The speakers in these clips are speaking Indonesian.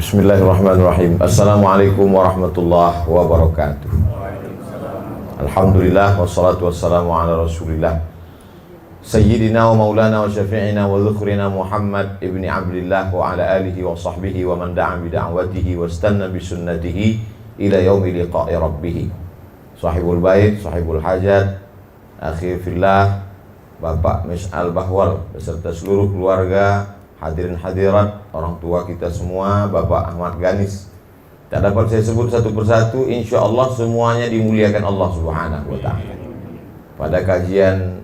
Bismillahirrahmanirrahim. Assalamualaikum warahmatullahi wabarakatuh. Alhamdulillah wassalatu wassalamu ala rasulillah Sayyidina wa maulana wa syafi'ina wa dhukhrina Muhammad ibni Abdillah wa ala alihi wa sahbihi wa man da'a bida'watihi wa istanna bisunnatihi ila yaumi liqa'i rabbih. Sahibul bait, sahibul hajat, akhi fillah, Bapak Mis'al Bahwal beserta seluruh keluarga, hadirin hadirat, orang tua kita semua, Bapak Ahmad Ganis. Tak dapat saya sebut satu persatu, insya Allah semuanya dimuliakan Allah Subhanahu wa ta'ala. Pada kajian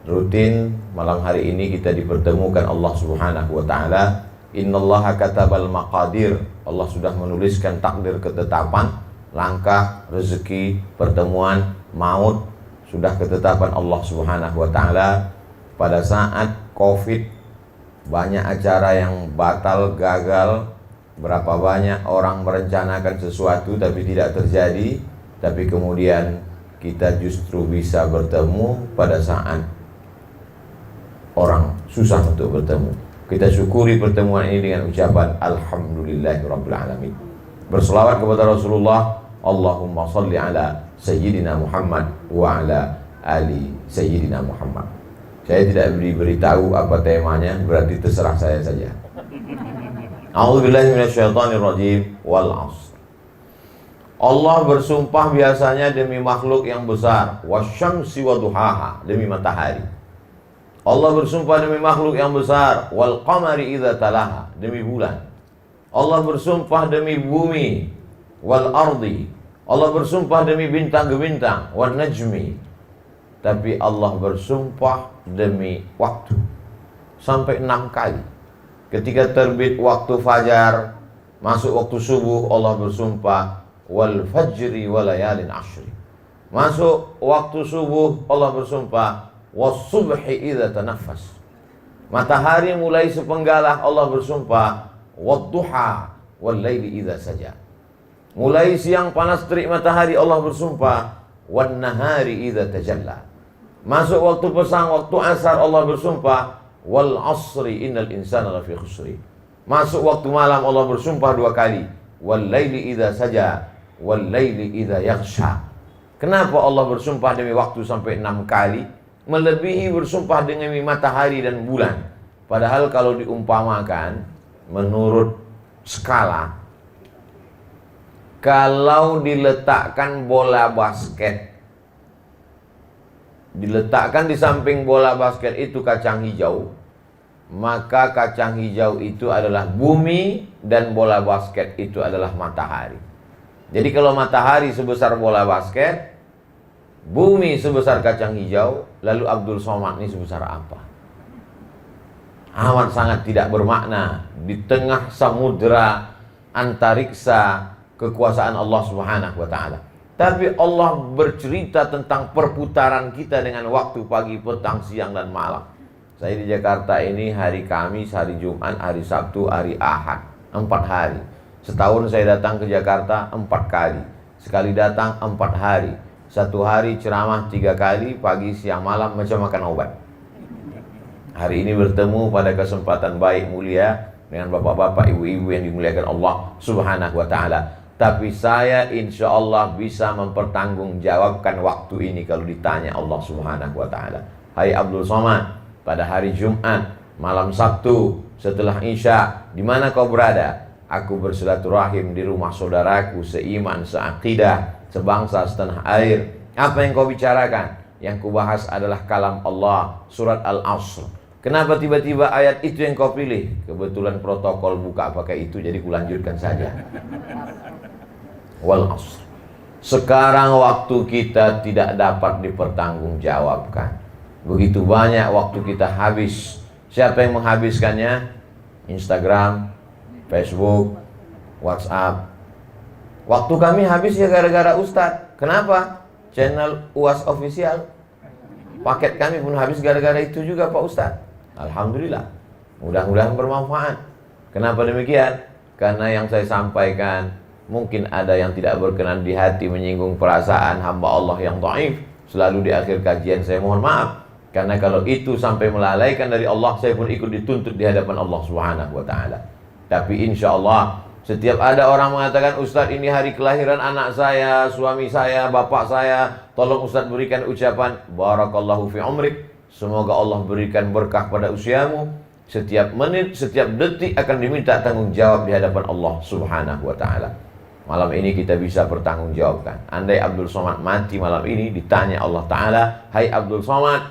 rutin malam hari ini kita dipertemukan Allah Subhanahu wa ta'ala. Innallaha katabal maqadir. Allah sudah menuliskan takdir, ketetapan, langkah, rezeki, pertemuan, maut, sudah ketetapan Allah Subhanahu wa ta'ala. Pada saat Covid, banyak acara yang batal, gagal. Berapa banyak orang merencanakan sesuatu tapi tidak terjadi. Tapi kemudian kita justru bisa bertemu pada saat orang susah untuk bertemu. Kita syukuri pertemuan ini dengan ucapan Alhamdulillahirabbil alamin. Berselawat kepada Rasulullah. Allahumma salli ala Sayyidina Muhammad wa ala ali Sayyidina Muhammad. Saya tidak beritahu apa temanya, berarti terserah saya saja. A'udzubillahi minasyaitonirrajim. Wal 'ashr. Allah bersumpah biasanya demi makhluk yang besar, wasyamsi waduhaha, demi matahari. Allah bersumpah demi makhluk yang besar, wal qamari idza talaha, demi bulan. Allah bersumpah demi bumi, wal ardi. Allah bersumpah demi bintang-bintang, wan najmi. Tapi Allah bersumpah demi waktu sampai 6 kali. Ketika terbit waktu fajar, masuk waktu subuh, Allah bersumpah wal fajri walayalin ashri. Masuk waktu subuh, Allah bersumpah was subhi idza tanaffas. Matahari mulai sepenggalah, Allah bersumpah wadduha wal laili idza saja. Mulai siang panas terik matahari, Allah bersumpah wan nahari idza tajalla. Masuk waktu pesang, waktu asar, Allah bersumpah wal asri innal insana lafi khusri. Masuk waktu malam, Allah bersumpah 2 kali wal laili idza saja wal laili idza yaghsha. Kenapa Allah bersumpah demi waktu sampai 6 kali? Melebihi bersumpah demi matahari dan bulan. Padahal kalau diumpamakan menurut skala, kalau diletakkan bola basket, diletakkan di samping bola basket itu kacang hijau, maka kacang hijau itu adalah bumi dan bola basket itu adalah matahari. Jadi kalau matahari sebesar bola basket, bumi sebesar kacang hijau, lalu Abdul Somad ini sebesar apa? Amat sangat tidak bermakna di tengah samudera antariksa kekuasaan Allah Subhanahu wa ta'ala. Tapi Allah bercerita tentang perputaran kita dengan waktu pagi, petang, siang, dan malam. Saya di Jakarta ini hari Kamis, hari Jumat, hari Sabtu, hari Ahad, 4 hari. Setahun saya datang ke Jakarta 4 kali. Sekali datang 4 hari. 1 hari ceramah 3 kali, pagi, siang, malam, macam makan obat. Hari ini bertemu pada kesempatan baik mulia dengan bapak-bapak, ibu-ibu yang dimuliakan Allah Subhanahu wa ta'ala. Tapi saya insya Allah bisa mempertanggungjawabkan waktu ini kalau ditanya Allah Subhanahu wa ta'ala. Hai Abdul Somad, pada hari Jumat, malam Sabtu, setelah Isya, di mana kau berada? Aku bersilaturahim di rumah saudaraku, seiman, seakidah, sebangsa, setanah air. Apa yang kau bicarakan? Yang kubahas adalah kalam Allah, surat Al-Asr. Kenapa tiba-tiba ayat itu yang kau pilih? Kebetulan protokol buka pakai itu, jadi kulanjutkan saja. Wal asr. Sekarang waktu kita tidak dapat dipertanggungjawabkan. Begitu banyak waktu kita habis. Siapa yang menghabiskannya? Instagram, Facebook, WhatsApp. Waktu kami habis ya gara-gara Ustadz. Kenapa? Channel UAS Official, paket kami pun habis gara-gara itu juga Pak Ustadz. Alhamdulillah, mudah-mudahan bermanfaat. Kenapa demikian? Karena yang saya sampaikan mungkin ada yang tidak berkenan di hati, menyinggung perasaan hamba Allah yang dhaif. Selalu di akhir kajian saya mohon maaf, karena kalau itu sampai melalaikan dari Allah, saya pun ikut dituntut di hadapan Allah Subhanahu wa ta'ala. Tapi insya Allah Setiap ada orang mengatakan, Ustadz ini hari kelahiran anak saya, suami saya, bapak saya, tolong Ustadz berikan ucapan Barakallahu fi umrik, semoga Allah berikan berkah pada usiamu. Setiap menit, setiap detik akan diminta tanggung jawab di hadapan Allah Subhanahu wa ta'ala. Malam ini kita bisa bertanggungjawabkan. Andai Abdul Somad mati malam ini, ditanya Allah Ta'ala, hai Abdul Somad,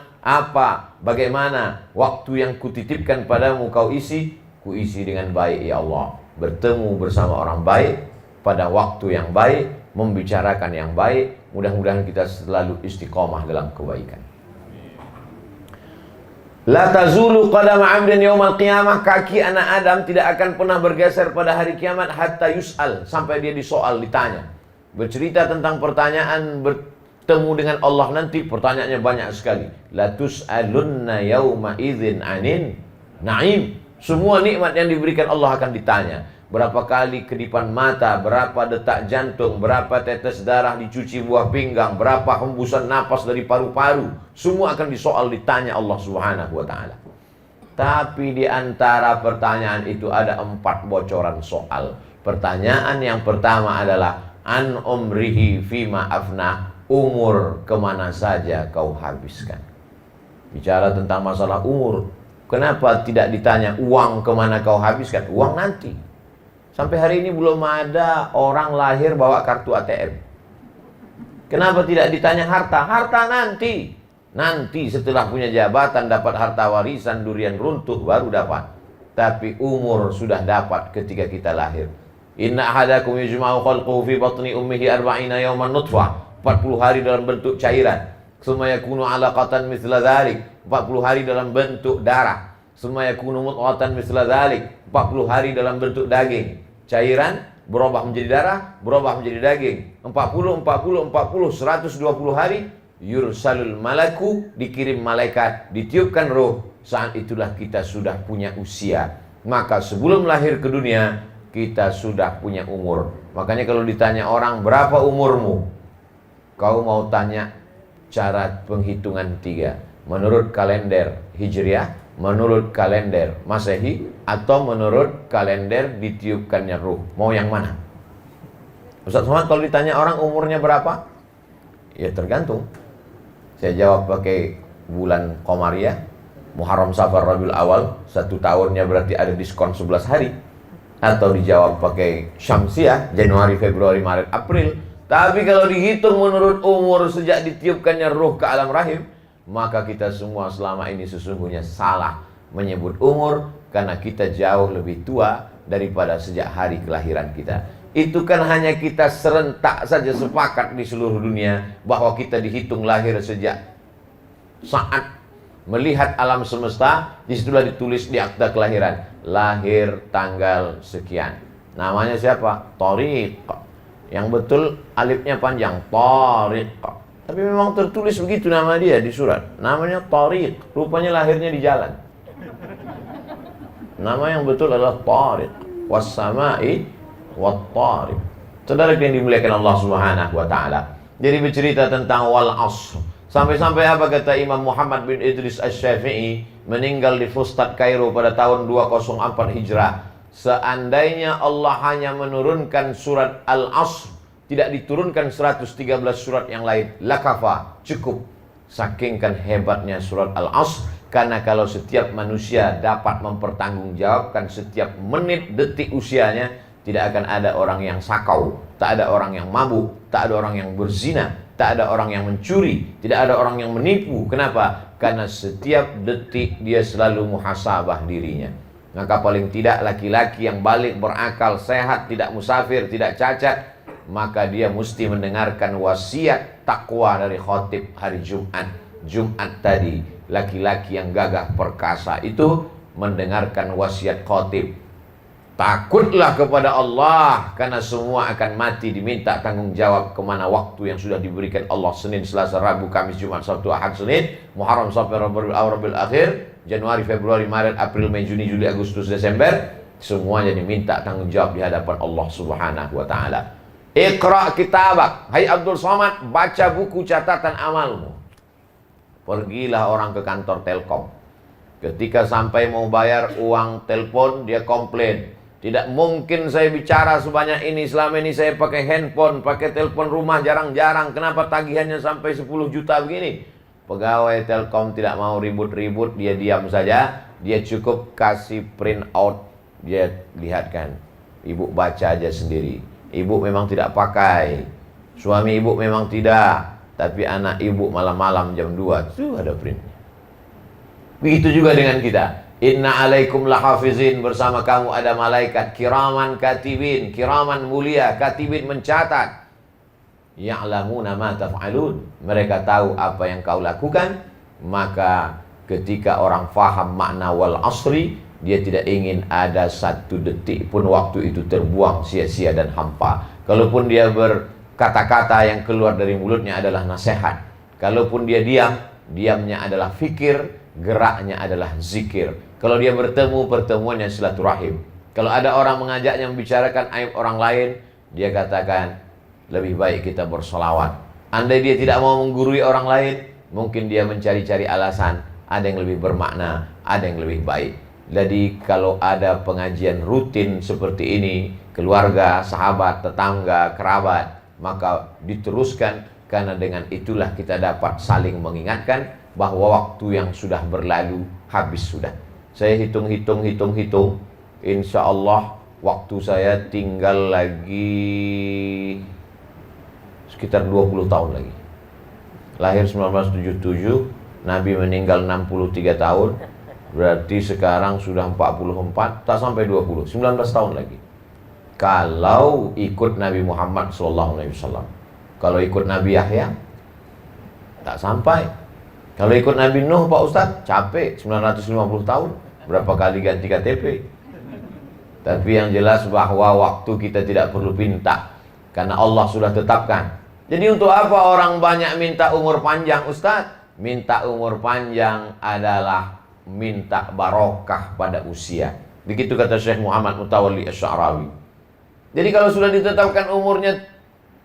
bagaimana waktu yang kutitipkan padamu kau isi? Kuisi dengan baik ya Allah. Bertemu bersama orang baik, pada waktu yang baik, membicarakan yang baik. Mudah-mudahan kita selalu istiqomah dalam kebaikan. La tazulu qadama 'abdin yaumal qiyamah, kaki anak Adam tidak akan pernah bergeser pada hari kiamat hatta yus'al, sampai dia disoal, ditanya. Bercerita tentang pertanyaan bertemu dengan Allah nanti, pertanyaannya banyak sekali. La tus'alunna yauma idzin 'anin na'im. Semua nikmat yang diberikan Allah akan ditanya. Berapa kali kedipan mata, berapa detak jantung, berapa tetes darah dicuci buah pinggang, berapa hembusan napas dari paru-paru, semua akan disoal, ditanya Allah Subhanahu wa ta'ala. Tapi di antara pertanyaan itu ada 4 bocoran soal. Pertanyaan yang pertama adalah an umrihi fima afna, umur kemana saja kau habiskan. Bicara tentang masalah umur, kenapa tidak ditanya uang kemana kau habiskan? Uang nanti. Sampai hari ini belum ada orang lahir bawa kartu ATM. Kenapa tidak ditanya harta? Harta nanti. Nanti setelah punya jabatan, dapat harta warisan, durian runtuh, baru dapat. Tapi umur sudah dapat ketika kita lahir. Inna ahadakum yujma'u khalquhu fi batni ummihi arba'ina yawman nutfah. 40 hari dalam bentuk cairan. Summa yakunu 'alaqatan mithla dhalik. 40 hari dalam bentuk darah. Summa yakunu mudghatan mithla dhalik. 40 hari dalam bentuk daging. Cairan berubah menjadi darah, berubah menjadi daging. 40, 120 hari, yursalul malaku, dikirim malaikat, ditiupkan roh. Saat itulah kita sudah punya usia. Maka sebelum lahir ke dunia, kita sudah punya umur. Makanya kalau ditanya orang, berapa umurmu? Kau mau tanya cara penghitungan 3. Menurut kalender Hijriah, menurut kalender Masehi, atau menurut kalender ditiupkannya ruh. Mau yang mana? Ustaz Somad, kalau ditanya orang umurnya berapa? Ya tergantung. Saya jawab pakai bulan Komariah, Muharram, Safar, Rabiul Awal, 1 tahunnya berarti ada diskon 11 hari. Atau dijawab pakai Syamsiah, Januari, Februari, Maret, April. Tapi kalau dihitung menurut umur sejak ditiupkannya ruh ke alam rahim, maka kita semua selama ini sesungguhnya salah menyebut umur, karena kita jauh lebih tua daripada sejak hari kelahiran kita. Itu kan hanya kita serentak saja sepakat di seluruh dunia bahwa kita dihitung lahir sejak saat melihat alam semesta. Disitulah ditulis di akta kelahiran, lahir tanggal sekian. Namanya siapa? Thoriq. Yang betul alifnya panjang, Thoriq. Tapi memang tertulis begitu nama dia di surat. Namanya Thoriq. Rupanya lahirnya di jalan. Nama yang betul adalah Thariq. Was-sama'i wat-thariq. Saudara yang dimuliakan Allah Subhanahu wa ta'ala. Jadi bercerita tentang wal asr. Sampai-sampai apa kata Imam Muhammad bin Idris Asy-Syafi'i, meninggal di Fustat Kairo pada tahun 204 Hijrah. Seandainya Allah hanya menurunkan surat Al-Asr, tidak diturunkan 113 surat yang lain, lakafa, cukup. Sakingkan hebatnya surat Al-Asr. Karena kalau setiap manusia dapat mempertanggungjawabkan setiap menit detik usianya, tidak akan ada orang yang sakau, tak ada orang yang mabuk, tak ada orang yang berzina, tak ada orang yang mencuri, tidak ada orang yang menipu. Kenapa? Karena setiap detik dia selalu muhasabah dirinya. Maka paling tidak laki-laki yang balik, berakal, sehat, tidak musafir, tidak cacat, maka dia mesti mendengarkan wasiat takwa dari khotib hari Jumat tadi. Laki-laki yang gagah perkasa itu mendengarkan wasiat khotib. Takutlah kepada Allah, karena semua akan mati, diminta tanggung jawab kemana waktu yang sudah diberikan Allah. Senin, Selasa, Rabu, Kamis, Jumat, Sabtu, Ahad, Senin, Muharram, Safar, Rabiul Awal, Rabiul Akhir, Januari, Februari, Maret, April, Mei, Juni, Juli, Agustus, Desember. Semuanya diminta tanggung jawab di hadapan Allah Subhanahu wa ta'ala. Iqra kitabak, hai Abdul Somad, baca buku catatan amalmu. Pergilah orang ke kantor Telkom. Ketika sampai mau bayar uang telepon, dia komplain, Tidak mungkin saya bicara sebanyak ini. Selama ini saya pakai handphone, pakai telepon rumah jarang-jarang. Kenapa tagihannya sampai 10 juta begini? Pegawai Telkom tidak mau ribut-ribut, dia diam saja. Dia cukup kasih print out, dia lihatkan. Ibu baca aja sendiri. Ibu memang tidak pakai, suami ibu memang tidak, tapi anak ibu malam-malam jam 2 itu ada printnya. Begitu juga dengan kita. Inna alaikum lahafizin, bersama kamu ada malaikat kiraman katibin, kiraman mulia, katibin mencatat. Ya'lamuna ma taf'alun, mereka tahu apa yang kau lakukan. Maka ketika orang faham makna wal asri, dia tidak ingin ada satu detik pun waktu itu terbuang sia-sia dan hampa. Kalaupun dia berkata-kata yang keluar dari mulutnya adalah nasihat, kalaupun dia diam, diamnya adalah fikir, geraknya adalah zikir. Kalau dia bertemu, pertemuannya silaturahim. Kalau ada orang mengajaknya membicarakan aib orang lain, dia katakan, lebih baik kita bersolawat. Andai dia tidak mau menggurui orang lain, mungkin dia mencari-cari alasan. Ada yang lebih bermakna, ada yang lebih baik. Jadi kalau ada pengajian rutin seperti ini, keluarga, sahabat, tetangga, kerabat, maka diteruskan. Karena dengan itulah kita dapat saling mengingatkan bahwa waktu yang sudah berlalu habis sudah. Saya hitung, insya Allah waktu saya tinggal lagi sekitar 20 tahun lagi. Lahir 1977, Nabi meninggal 63 tahun, berarti sekarang sudah 44, tak sampai 20, 19 tahun lagi. Kalau ikut Nabi Muhammad SAW. Kalau ikut Nabi Yahya, tak sampai. Kalau ikut Nabi Nuh, Pak Ustadz, capek, 950 tahun. Berapa kali ganti KTP. Tapi yang jelas bahwa waktu kita tidak perlu minta, karena Allah sudah tetapkan. Jadi untuk apa orang banyak minta umur panjang, Ustadz? Minta umur panjang adalah minta barokah pada usia. Begitu kata Syekh Muhammad Mutawalli Asy'arawi. Jadi kalau sudah ditetapkan umurnya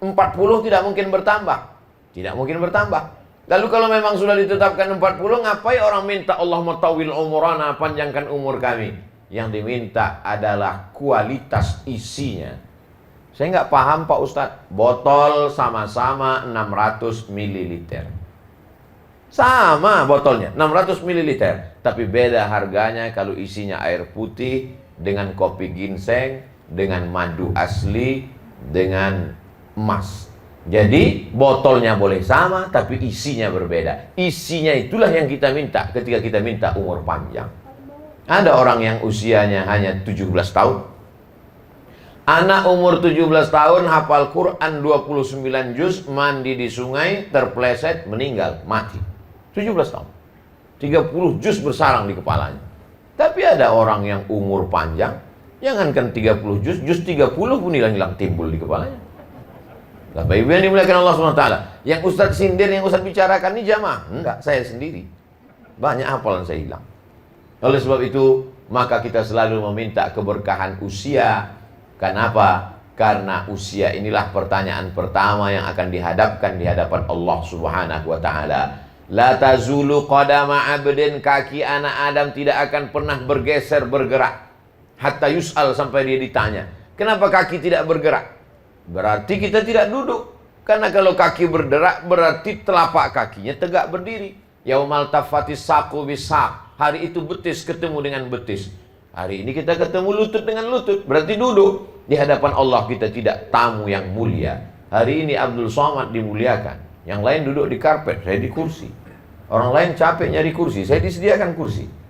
40, tidak mungkin bertambah. Tidak mungkin bertambah. Lalu kalau memang sudah ditetapkan 40, ngapain orang minta Allahumma tawil umurana, panjangkan umur kami? Yang diminta adalah kualitas isinya. Saya nggak paham Pak Ustadz, botol sama-sama 600 ml. Sama botolnya, 600 ml. Tapi beda harganya kalau isinya air putih, dengan kopi ginseng, dengan madu asli, dengan emas. Jadi botolnya boleh sama, tapi isinya berbeda. Isinya itulah yang kita minta ketika kita minta umur panjang. Ada orang yang usianya hanya 17 tahun. Anak umur 17 tahun hafal Quran 29 juz, mandi di sungai, terpleset, meninggal, mati. 17 tahun. 30 juz bersarang di kepalanya. Tapi ada orang yang umur panjang, jangankan 30 juz 30 pun hilang-hilang timbul di kepalanya. Bapak Ibu yang dimuliakan Allah SWT, yang Ustadz sindir, yang Ustadz bicarakan ini jamaah? Enggak, saya sendiri. Banyak hafalan saya hilang. Oleh sebab itu, maka kita selalu meminta keberkahan usia. Kenapa? Karena usia inilah pertanyaan pertama yang akan dihadapkan di hadapan Allah Subhanahu wa Ta'ala. La tazulu qadama abdin, kaki anak Adam tidak akan pernah bergeser, bergerak. Hatta yus'al, sampai dia ditanya, kenapa kaki tidak bergerak? Berarti kita tidak duduk. Karena kalau kaki bergerak, berarti telapak kakinya tegak berdiri. Yaumal tafatis saku bisaq, hari itu betis ketemu dengan betis. Hari ini kita ketemu lutut dengan lutut, berarti duduk. Di hadapan Allah kita tidak tamu yang mulia. Hari ini Abdul Somad dimuliakan, yang lain duduk di karpet, saya di kursi. Orang lain capek nyari kursi, saya disediakan kursi.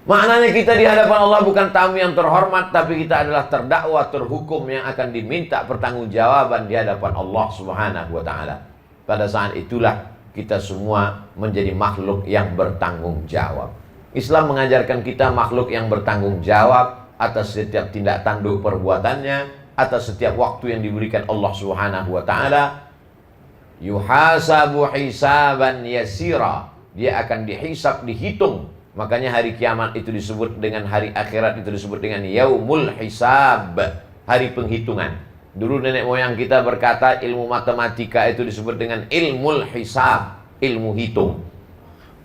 Maknanya kita di hadapan Allah bukan tamu yang terhormat, tapi kita adalah terdakwa, terhukum yang akan diminta pertanggungjawaban di hadapan Allah Subhanahu wa Ta'ala. Pada saat itulah kita semua menjadi makhluk yang bertanggung jawab. Islam mengajarkan kita makhluk yang bertanggung jawab atas setiap tindak tanduk perbuatannya, atas setiap waktu yang diberikan Allah Subhanahu wa Ta'ala. Yuhasabu hisaban yasira, dia akan dihisab, dihitung. Makanya hari kiamat itu disebut dengan hari akhirat, itu disebut dengan yaumul hisab, hari penghitungan. Dulu nenek moyang kita berkata ilmu matematika itu disebut dengan ilmul hisab, ilmu hitung.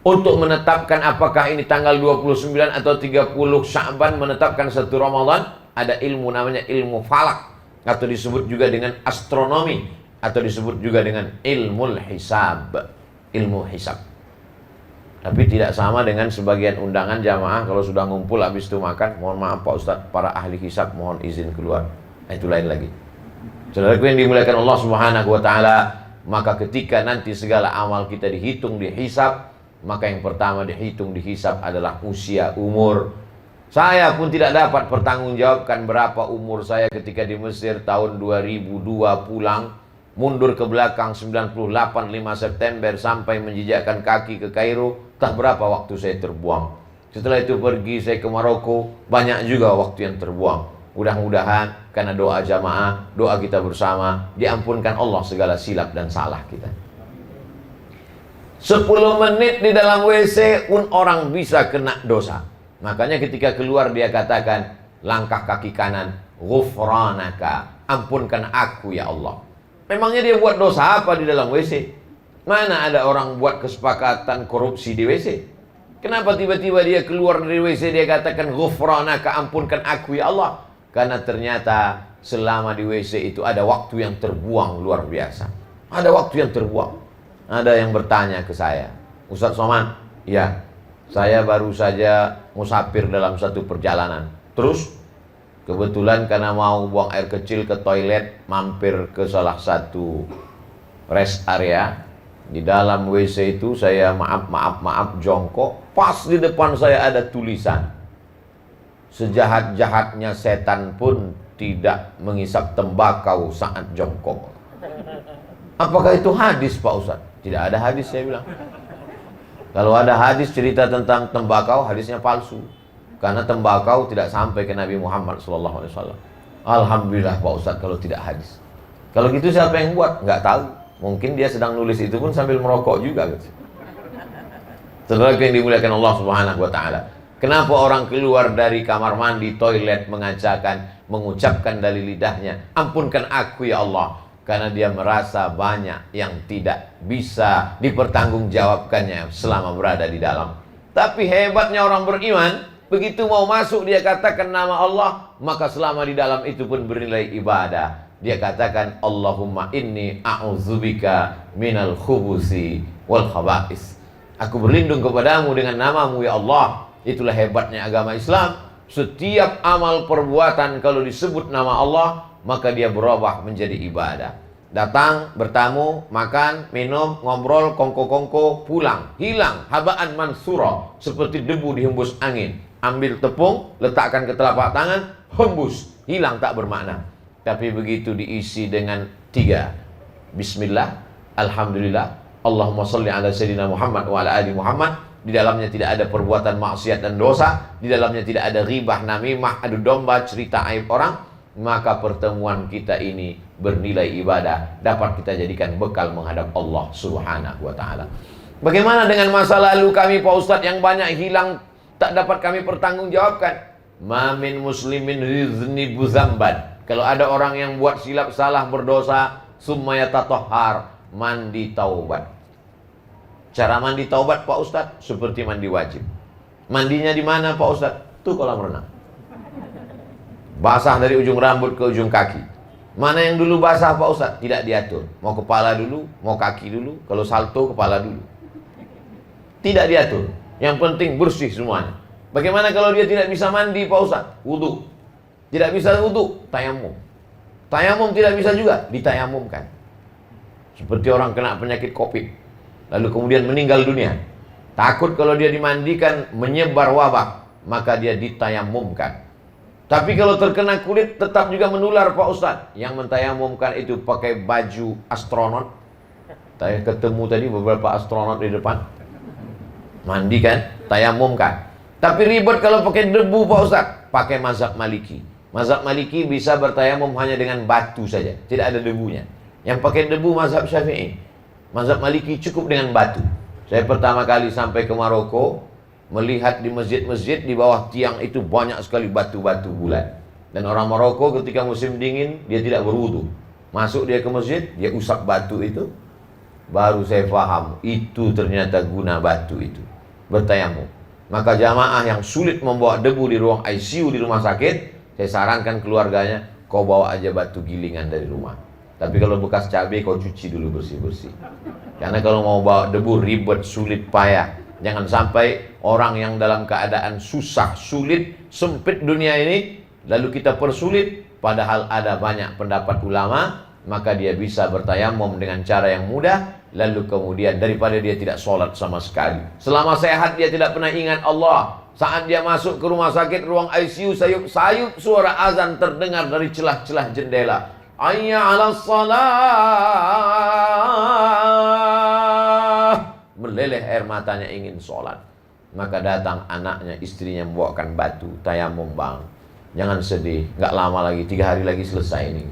Untuk menetapkan apakah ini tanggal 29 atau 30 Sya'ban, menetapkan satu Ramadan, ada ilmu namanya ilmu falak, atau disebut juga dengan astronomi, atau disebut juga dengan ilmu hisab, ilmu hisab. Tapi tidak sama dengan sebagian undangan jamaah kalau sudah ngumpul habis itu makan, mohon maaf Pak Ustadz, para ahli hisab mohon izin keluar. Nah, itu lain lagi. Saudaraku yang dimuliakan Allah Subhanahu wa taala, maka ketika nanti segala amal kita dihitung, dihisab, maka yang pertama dihitung, dihisab adalah usia, umur. Saya pun tidak dapat pertanggungjawabkan berapa umur saya ketika di Mesir tahun 2002 pulang, mundur ke belakang 98 5 September sampai menjejakkan kaki ke Kairo, tak berapa waktu saya terbuang. Setelah itu pergi saya ke Maroko, banyak juga waktu yang terbuang. Mudah-mudahan karena doa jamaah, doa kita bersama, diampunkan Allah segala silap dan salah kita. 10 menit di dalam WC pun orang bisa kena dosa. Makanya ketika keluar dia katakan, langkah kaki kanan, ghufranaka, ampunkan aku ya Allah. Memangnya dia buat dosa apa di dalam WC? Mana ada orang buat kesepakatan korupsi di WC? Kenapa tiba-tiba dia keluar dari WC dia katakan ghufranaka, ampunkan aku ya Allah? Karena ternyata selama di WC itu ada waktu yang terbuang luar biasa. Ada waktu yang terbuang. Ada yang bertanya ke saya, Ustadz Somad, ya, saya baru saja musafir dalam satu perjalanan. Terus, kebetulan karena mau buang air kecil ke toilet, mampir ke salah satu rest area. Di dalam WC itu saya maaf jongkok. Pas di depan saya ada tulisan, sejahat-jahatnya setan pun tidak mengisap tembakau saat jongkok. Apakah itu hadis Pak Ustadz? Tidak ada hadis, saya bilang. Kalau ada hadis cerita tentang tembakau, hadisnya palsu. Karena tembakau tidak sampai ke Nabi Muhammad SAW. Alhamdulillah Pak Ustadz kalau tidak hadis. Kalau gitu siapa yang buat? Nggak tahu. Mungkin dia sedang nulis itu pun sambil merokok juga. Saudara yang dimuliakan Allah Subhanahu wa taala. Kenapa orang keluar dari kamar mandi, toilet mengucapkan dari lidahnya, ampunkan aku ya Allah? Karena dia merasa banyak yang tidak bisa dipertanggungjawabkannya selama berada di dalam. Tapi hebatnya orang beriman, begitu mau masuk dia katakan nama Allah, maka selama di dalam itu pun bernilai ibadah. Dia katakan Allahumma inni a'udzubika minal khubusi wal khaba'is. Aku berlindung kepadamu dengan namamu ya Allah. Itulah hebatnya agama Islam. Setiap amal perbuatan kalau disebut nama Allah, maka dia berubah menjadi ibadah. Datang, bertamu, makan, minum, ngobrol, kongko-kongko, pulang, hilang, habaan mansura, seperti debu dihembus angin. Ambil tepung, letakkan ke telapak tangan, hembus, hilang, tak bermakna. Tapi begitu diisi dengan 3 Bismillah, Alhamdulillah, Allahumma salli ala Sayyidina Muhammad wa ala ali Muhammad. Di dalamnya tidak ada perbuatan maksiat dan dosa, di dalamnya tidak ada ghibah, namimah, adu domba, cerita aib orang. Maka pertemuan kita ini bernilai ibadah, dapat kita jadikan bekal menghadap Allah Subhanahu wa ta'ala. Bagaimana dengan masa lalu kami Pak Ustadz yang banyak hilang, tak dapat kami pertanggungjawabkan? Ma min muslimin yuznibu zamban. Kalau ada orang yang buat silap salah berdosa, summa yatatahhar, mandi taubat. Cara mandi taubat Pak Ustadz seperti mandi wajib. Mandinya di mana Pak Ustadz? Tuh kolam renang. Basah dari ujung rambut ke ujung kaki. Mana yang dulu basah Pak Ustadz? Tidak diatur. Mau kepala dulu, mau kaki dulu. Kalau salto kepala dulu. Tidak diatur. Yang penting bersih semuanya. Bagaimana kalau dia tidak bisa mandi Pak Ustadz? Wudu. Tidak bisa wudu, tayamum. Tayamum tidak bisa juga, ditayamumkan. Seperti orang kena penyakit COVID, lalu kemudian meninggal dunia. Takut kalau dia dimandikan menyebar wabah, maka dia ditayamumkan. Tapi kalau terkena kulit tetap juga menular Pak Ustadz. Yang mentayamumkan itu pakai baju astronot. Saya ketemu tadi beberapa astronot di depan. Mandikan, tayamumkan. Tapi ribet kalau pakai debu Pak Ustadz. Pakai mazhab Maliki. Mazhab Maliki bisa bertayamum hanya dengan batu saja, tidak ada debunya. Yang pakai debu mazhab Syafi'i. Mazhab Maliki cukup dengan batu. Saya pertama kali sampai ke Maroko, melihat di masjid-masjid di bawah tiang itu banyak sekali batu-batu bulat. Dan orang Maroko ketika musim dingin dia tidak berwudu. Masuk dia ke masjid, dia usap batu itu, baru saya paham itu ternyata guna batu itu bertayamum. Maka jamaah yang sulit membawa debu di ruang ICU di rumah sakit, saya sarankan keluarganya, kau bawa aja batu gilingan dari rumah. Tapi kalau bekas cabai kau cuci dulu bersih-bersih. Karena kalau mau bawa debu ribet, sulit, payah. Jangan sampai orang yang dalam keadaan susah, sulit, sempit dunia ini, lalu kita persulit, padahal ada banyak pendapat ulama, maka dia bisa bertayamum dengan cara yang mudah, lalu kemudian daripada dia tidak sholat sama sekali. Selama sehat dia tidak pernah ingat Allah. Saat dia masuk ke rumah sakit, ruang ICU, sayup-sayup suara azan terdengar dari celah-celah jendela. Hayya 'alas shalah. Meleleh air matanya ingin sholat. Maka datang anaknya, istrinya membawakan batu, tayamum bang. Jangan sedih, nggak lama lagi, 3 hari lagi selesai ini.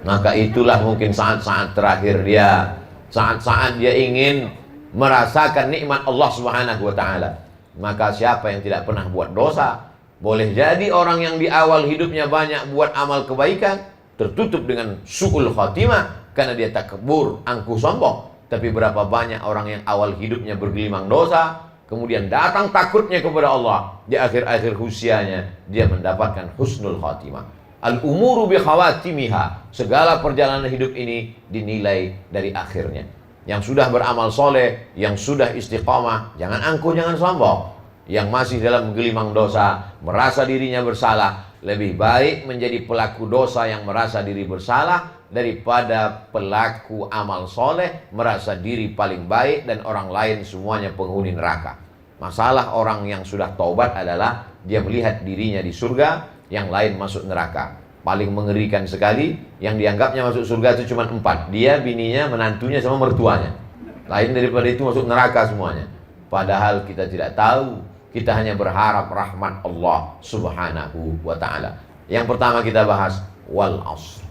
Maka itulah mungkin saat-saat terakhir dia, saat-saat dia ingin merasakan nikmat Allah Subhanahu wa ta'ala. Maka siapa yang tidak pernah buat dosa, boleh jadi orang yang di awal hidupnya banyak buat amal kebaikan, tertutup dengan su'ul khatimah karena dia takabur, angkuh, sombong. Tapi berapa banyak orang yang awal hidupnya bergelimang dosa, kemudian datang takutnya kepada Allah, di akhir-akhir usianya dia mendapatkan husnul khatimah. Al-umuru bi khawatimiha, segala perjalanan hidup ini dinilai dari akhirnya. Yang sudah beramal soleh, yang sudah istiqamah, jangan angkuh, jangan sombong. Yang masih dalam gelimang dosa, merasa dirinya bersalah, lebih baik menjadi pelaku dosa yang merasa diri bersalah daripada pelaku amal soleh merasa diri paling baik dan orang lain semuanya penghuni neraka. Masalah orang yang sudah taubat adalah dia melihat dirinya di surga, yang lain masuk neraka. Paling mengerikan sekali, yang dianggapnya masuk surga itu cuma 4. Dia, bininya, menantunya, sama mertuanya. Lain daripada itu masuk neraka semuanya. Padahal kita tidak tahu, kita hanya berharap rahmat Allah Subhanahu wa ta'ala. Yang pertama kita bahas wal asr.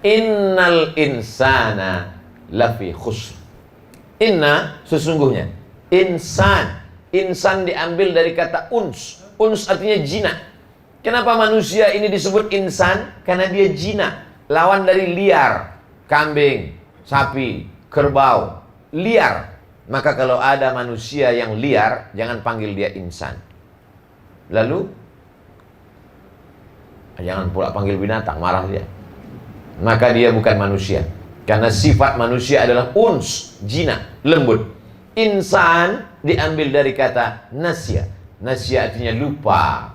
Innal insana lafi khusr. Inna, sesungguhnya. Insan. Insan diambil dari kata uns. Uns artinya jinak. Kenapa manusia ini disebut insan? Karena dia jinak. Lawan dari liar. Kambing, sapi, kerbau. Liar. Maka kalau ada manusia yang liar, jangan panggil dia insan. Lalu, jangan pula panggil binatang, marah dia. Maka dia bukan manusia. Karena sifat manusia adalah uns, jinak, lembut. Insan diambil dari kata nasya. Nasya artinya lupa.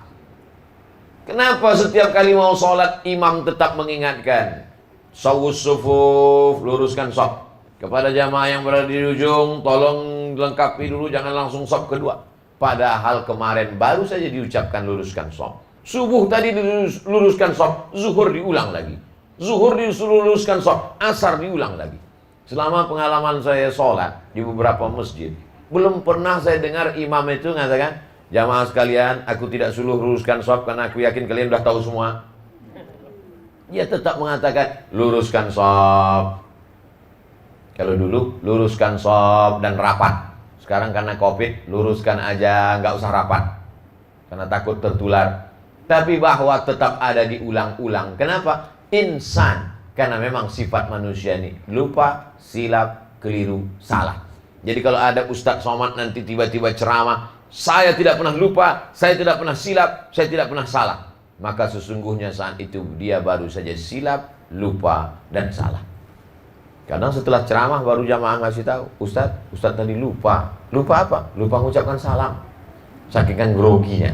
Kenapa setiap kali mau sholat imam tetap mengingatkan, sawus sufuf, luruskan shaf. Kepada jamaah yang berada di ujung, tolong lengkapi dulu, jangan langsung shaf kedua. Padahal kemarin baru saja diucapkan luruskan shaf. Subuh tadi diluruskan shaf, zuhur diulang lagi. Zuhur diluruskan shaf, asar diulang lagi. Selama pengalaman saya sholat di beberapa masjid, belum pernah saya dengar imam itu mengatakan, jamaah sekalian, aku tidak suruh luruskan shaf karena aku yakin kalian sudah tahu semua. Dia tetap mengatakan luruskan shaf. Kalau dulu luruskan shaf dan rapat. Sekarang karena Covid, luruskan aja, nggak usah rapat karena takut tertular. Tapi bahwa tetap ada diulang-ulang. Kenapa? Insan, karena memang sifat manusia ini lupa, silap, keliru, salah. Jadi kalau ada Ustadz Somad nanti tiba-tiba ceramah, saya tidak pernah lupa, saya tidak pernah silap, saya tidak pernah salah, maka sesungguhnya saat itu dia baru saja silap, lupa, dan salah. Kadang setelah ceramah baru jamaah ngasih tahu, Ustadz tadi lupa. Lupa apa? Lupa mengucapkan salam. Saking kan groginya.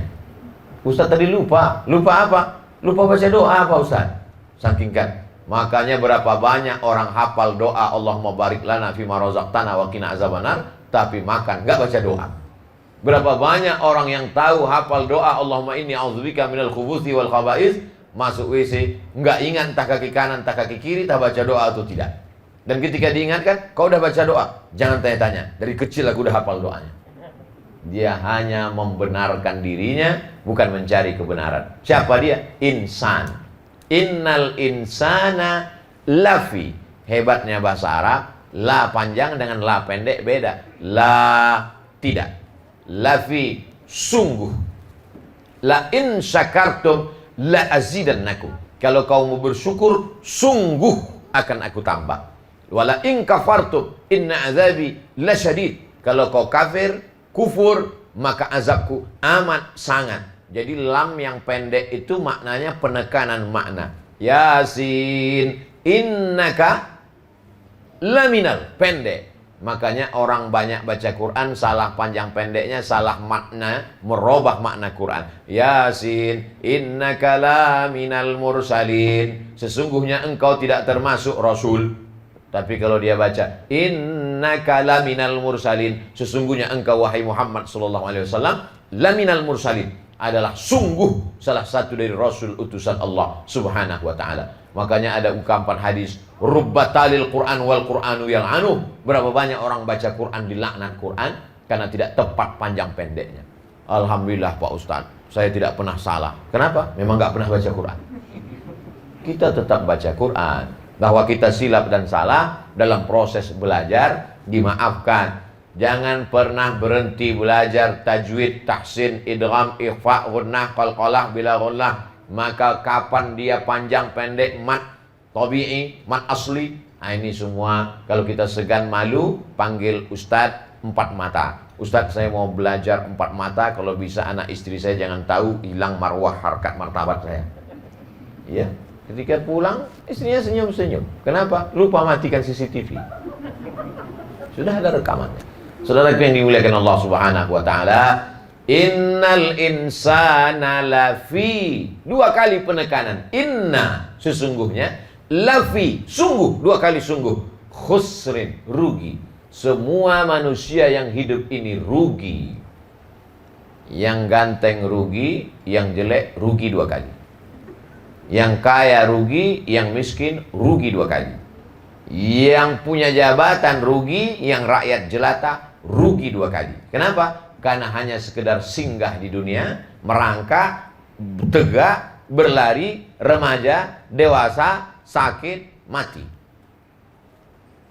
Ustadz tadi lupa. Lupa apa? Lupa baca doa apa Ustadz? Saking kan. Makanya berapa banyak orang hafal doa Allahumma barik lana fima razaqtana wa qina azabannar, tapi makan nggak baca doa. Berapa banyak orang yang tahu hafal doa Allahumma inni a'udzubika minal khubuthi wal khaba'is, masuk WC nggak ingat entah kaki kanan entah kaki kiri, tak baca doa atau tidak. Dan ketika diingatkan, kau udah baca doa, jangan tanya-tanya. Dari kecil aku udah hafal doanya. Dia hanya membenarkan dirinya, bukan mencari kebenaran. Siapa dia? Insan. Innal insana lafi. Hebatnya bahasa Arab, la panjang dengan la pendek beda. La tidak. Lafi sungguh. La in syakartum la azidannakum. Kalau kau mau bersyukur, sungguh akan aku tambah. Wala in kafartum inna azabi lasyadid. Kalau kau kafir, kufur, maka azabku amat sangat. Jadi lam yang pendek itu maknanya penekanan makna. Yasin, innaka laminal, pendek. Makanya orang banyak baca Quran salah panjang pendeknya, salah makna, merubah makna Quran. Yasin, innaka laminal mursalin. Sesungguhnya engkau tidak termasuk rasul. Tapi kalau dia baca innaka laminal mursalin, sesungguhnya engkau wahai Muhammad sallallahu alaihi wasallam laminal mursalin, adalah sungguh salah satu dari rasul utusan Allah Subhanahu wa taala. Makanya ada ungkapan hadis, rubbatalil Quran wal Quranu yang anu. Berapa banyak orang baca Quran dilaknat Quran karena tidak tepat panjang pendeknya. Alhamdulillah Pak Ustadz, saya tidak pernah salah. Kenapa? Memang nggak pernah baca Quran. Kita tetap baca Quran. Bahwa kita silap dan salah dalam proses belajar dimaafkan. Jangan pernah berhenti belajar tajwid, tahsin, idgham, ikhfa, ghunnah, qalqalah, bila ghunnah. Maka kapan dia panjang pendek, mat tabi'i, mat asli. Nah, ini semua kalau kita segan malu, panggil Ustadz 4 mata. Ustadz, saya mau belajar 4 mata. Kalau bisa anak istri saya jangan tahu, hilang marwah harkat martabat saya. Iya. Ketika pulang, istrinya senyum-senyum. Kenapa? Lupa matikan CCTV. Sudah ada rekamannya. Saudaraku yang dimuliakan Allah Subhanahu wa taala, innal insana lafi. 2 kali penekanan. Inna, sesungguhnya, lafi, sungguh, 2 kali sungguh. Khusrin, rugi. Semua manusia yang hidup ini rugi. Yang ganteng rugi, yang jelek rugi 2 kali. Yang kaya rugi, yang miskin rugi 2 kali. Yang punya jabatan rugi, yang rakyat jelata rugi 2 kali. Kenapa? Karena hanya sekedar singgah di dunia, merangkak, tegak, berlari, remaja, dewasa, sakit, mati.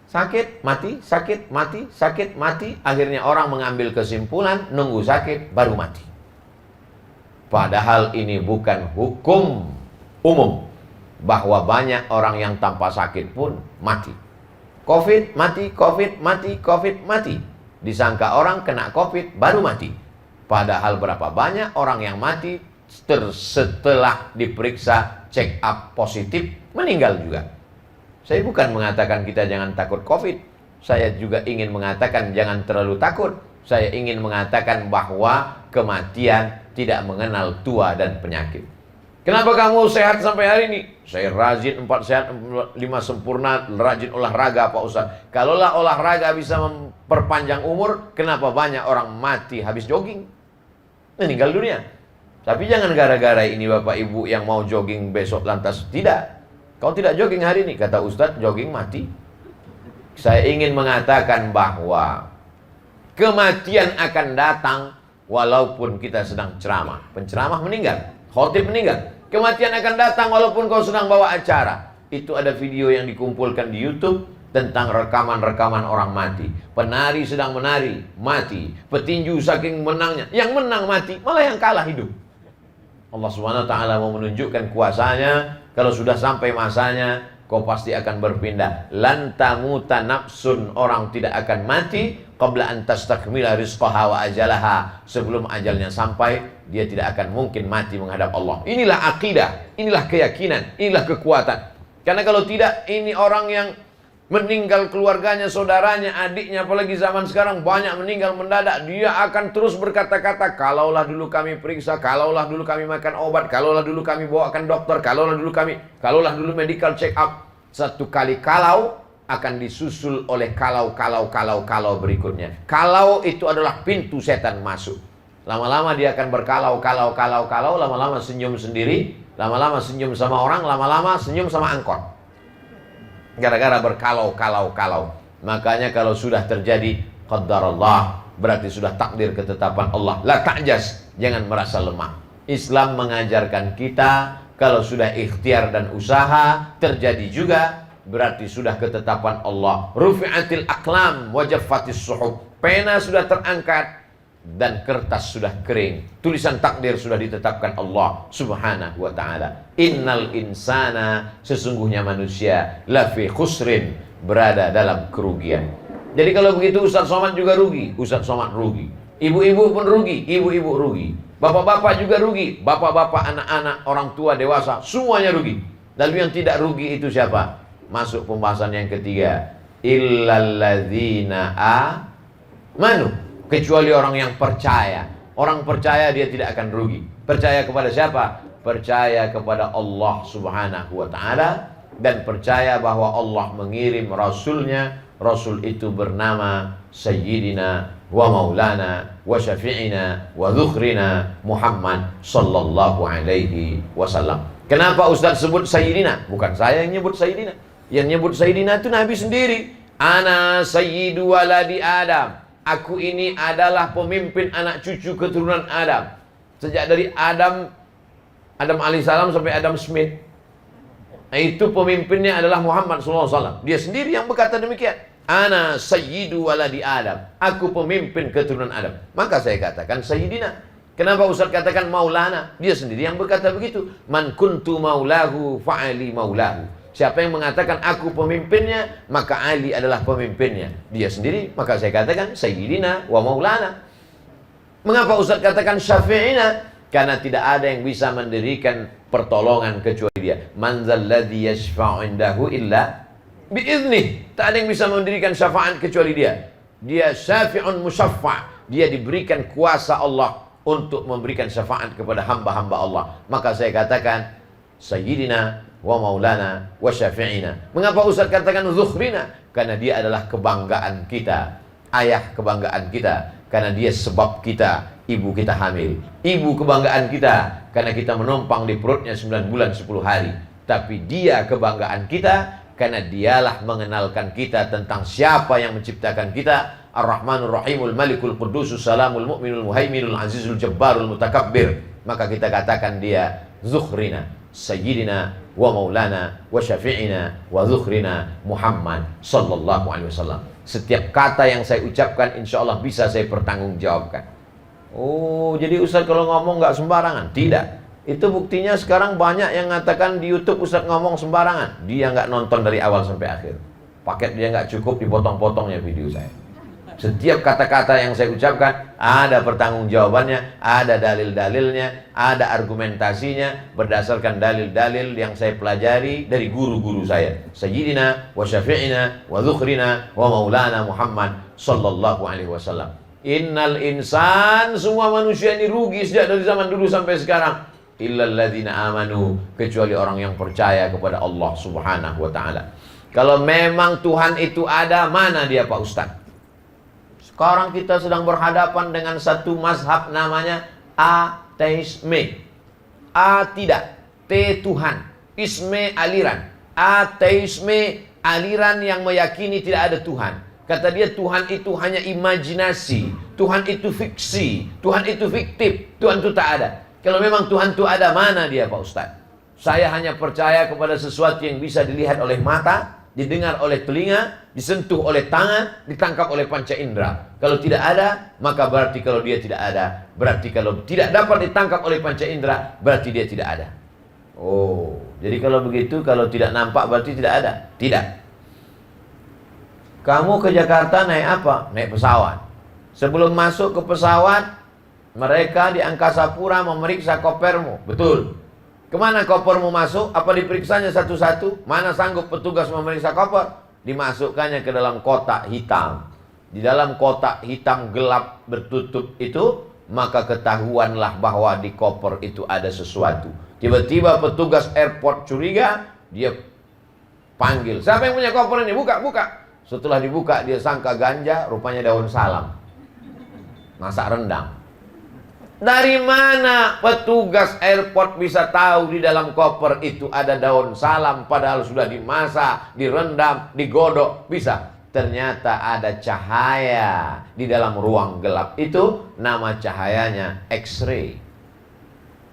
Sakit, mati, sakit, mati, sakit, mati. Akhirnya orang mengambil kesimpulan, nunggu sakit, baru mati. Padahal ini bukan hukum umum, bahwa banyak orang yang tanpa sakit pun mati. Covid mati, Covid mati, Covid mati. Disangka orang kena Covid baru mati. Padahal berapa banyak orang yang mati setelah diperiksa check up positif meninggal juga. Saya bukan mengatakan kita jangan takut Covid. Saya juga ingin mengatakan jangan terlalu takut. Saya ingin mengatakan bahwa kematian tidak mengenal tua dan penyakit. Kenapa kamu sehat sampai hari ini? Saya rajin 4 sehat, 5 sempurna, rajin olahraga Pak Ustaz. Kalaulah olahraga bisa memperpanjang umur, kenapa banyak orang mati habis jogging? Meninggal dunia. Tapi jangan gara-gara ini Bapak Ibu yang mau jogging besok lantas tidak. Kau tidak jogging hari ini, kata Ustaz, jogging mati. Saya ingin mengatakan bahwa kematian akan datang walaupun kita sedang ceramah. Penceramah meninggal, khotib meninggal. Kematian akan datang walaupun kau sedang bawa acara. Itu ada video yang dikumpulkan di YouTube tentang rekaman-rekaman orang mati. Penari sedang menari, mati. Petinju saking menangnya, yang menang mati, malah yang kalah hidup. Allah Subhanahu wa taala mau menunjukkan kuasanya. Kalau sudah sampai masanya, kau pasti akan berpindah. Lan tamuta nafsun, orang tidak akan mati qabla an tastakmila rizqaha wa ajalaha, sebelum ajalnya sampai, dia tidak akan mungkin mati menghadap Allah. Inilah akidah, inilah keyakinan, inilah kekuatan. Karena kalau tidak, ini orang yang meninggal keluarganya, saudaranya, adiknya, apalagi zaman sekarang banyak meninggal mendadak, dia akan terus berkata-kata, kalaulah dulu kami periksa, kalaulah dulu kami makan obat, kalaulah dulu kami bawakan dokter, kalaulah dulu medical check up. Satu kali kalau akan disusul oleh kalau berikutnya. Kalau itu adalah pintu setan masuk. Lama-lama dia akan berkalau, lama-lama senyum sendiri, lama-lama senyum sama orang, lama-lama senyum sama angkot. Gara-gara berkalau. Makanya kalau sudah terjadi qadarullah, berarti sudah takdir ketetapan Allah. La ta'jaz, jangan merasa lemah. Islam mengajarkan kita kalau sudah ikhtiar dan usaha terjadi juga, berarti sudah ketetapan Allah. Rufi'atil aqlam wa jaffatis suhuf. Pena sudah terangkat dan kertas sudah kering. Tulisan takdir sudah ditetapkan Allah Subhanahu wa ta'ala. Innal insana, sesungguhnya manusia, lafi khusrin, berada dalam kerugian. Jadi kalau begitu Ustaz Somad juga rugi, Ustaz Somad rugi. Ibu-ibu pun rugi, ibu-ibu rugi. Bapak-bapak juga rugi, bapak-bapak, anak-anak, orang tua, dewasa, semuanya rugi. Lalu yang tidak rugi itu siapa? Masuk pembahasan yang ketiga. Illalladzina amanu, kecuali orang yang percaya. Orang percaya dia tidak akan rugi. Percaya kepada siapa? Percaya kepada Allah Subhanahu wa ta'ala, dan percaya bahwa Allah mengirim Rasulnya. Rasul itu bernama Sayyidina wa Maulana wa Syafi'ina wa Dhukhrina Muhammad sallallahu alaihi wasallam. Kenapa Ustaz sebut Sayyidina? Bukan saya yang nyebut Sayyidina. Yang nyebut Sayyidina itu Nabi sendiri. Ana sayyidu waladi Adam. Aku ini adalah pemimpin anak cucu keturunan Adam. Sejak dari Adam alaihissalam sampai Adam Smith, itu pemimpinnya adalah Muhammad SAW. Dia sendiri yang berkata demikian. Ana sayyidu waladi Adam. Aku pemimpin keturunan Adam. Maka saya katakan Sayyidina. Kenapa Ustaz katakan Maulana? Dia sendiri yang berkata begitu. Man kuntu maulahu fa'ali maulahu. Siapa yang mengatakan aku pemimpinnya, maka Ali adalah pemimpinnya. Dia sendiri, maka saya katakan Sayyidina wa Maulana. Mengapa Ustaz katakan Syafi'ina? Karena tidak ada yang bisa mendirikan pertolongan kecuali dia. Man dzalladzi yashfa'u indahu illa biiznih. Tak ada yang bisa mendirikan syafaat kecuali dia. Dia syafi'un musyaffa'. Dia diberikan kuasa Allah untuk memberikan syafaat kepada hamba-hamba Allah. Maka saya katakan Sayyidina wa Maulana wa Syafi'ina. Mengapa Ustaz katakan Dhukhrina? Karena dia adalah kebanggaan kita, ayah kebanggaan kita. Karena dia sebab kita, ibu kita hamil. Ibu kebanggaan kita karena kita menumpang di perutnya 9 bulan 10 hari. Tapi dia kebanggaan kita karena dialah mengenalkan kita tentang siapa yang menciptakan kita. Ar-Rahmanur Rahimul Malikul Qudusus Salamul Mu'minul Muhaiminul Azizul Jabbarul Mutakabbir. Maka kita katakan dia Dhukhrina, Sayyidina wa Maulana wa Syafi'ina wa Dhukhrina Muhammad sallallahu alaihi wasallam. Setiap kata yang saya ucapkan insya Allah bisa saya pertanggungjawabkan. Oh, jadi Ustaz kalau ngomong nggak sembarangan? Tidak. Itu buktinya sekarang banyak yang mengatakan di YouTube Ustaz ngomong sembarangan. Dia nggak nonton dari awal sampai akhir. Paket dia nggak cukup, dipotong-potongnya video saya. Setiap kata-kata yang saya ucapkan ada pertanggungjawabannya, ada dalil-dalilnya, ada argumentasinya berdasarkan dalil-dalil yang saya pelajari dari guru-guru saya. Sayyidina wa Syafi'ina wa Dhukhrina wa Maulana Muhammad sallallahu alaihi wasallam. Innal insan, semua manusia ini rugi sejak dari zaman dulu sampai sekarang. Illal ladzina amanu, kecuali orang yang percaya kepada Allah Subhanahu wa ta'ala. Kalau memang Tuhan itu ada, mana dia Pak Ustaz? Sekarang kita sedang berhadapan dengan satu mazhab namanya ateisme. A tidak, T Tuhan, isme aliran. Ateisme aliran yang meyakini tidak ada Tuhan. Kata dia Tuhan itu hanya imajinasi, Tuhan itu fiksi, Tuhan itu fiktif, Tuhan itu tak ada. Kalau memang Tuhan itu ada, mana dia Pak Ustaz? Saya hanya percaya kepada sesuatu yang bisa dilihat oleh mata, didengar oleh telinga, disentuh oleh tangan, ditangkap oleh panca indera. Kalau tidak ada, maka berarti kalau dia tidak ada. Berarti kalau tidak dapat ditangkap oleh panca indera, berarti dia tidak ada. Oh, jadi kalau begitu, kalau tidak nampak berarti tidak ada? Tidak. Kamu ke Jakarta naik apa? Naik pesawat. Sebelum masuk ke pesawat, mereka di Angkasa Pura memeriksa kopermu. Betul. Kemana kopermu masuk? Apa diperiksanya satu-satu? Mana sanggup petugas memeriksa koper? Dimasukkannya ke dalam kotak hitam. Di dalam kotak hitam gelap bertutup itu, maka ketahuanlah bahwa di koper itu ada sesuatu. Tiba-tiba petugas airport curiga, dia panggil, siapa yang punya koper ini? Buka, buka. Setelah dibuka, dia sangka ganja, rupanya daun salam. Masak rendang. Dari mana petugas airport bisa tahu di dalam koper itu ada daun salam padahal sudah dimasak, direndam, digodok? Bisa. Ternyata ada cahaya di dalam ruang gelap itu, nama cahayanya X-ray.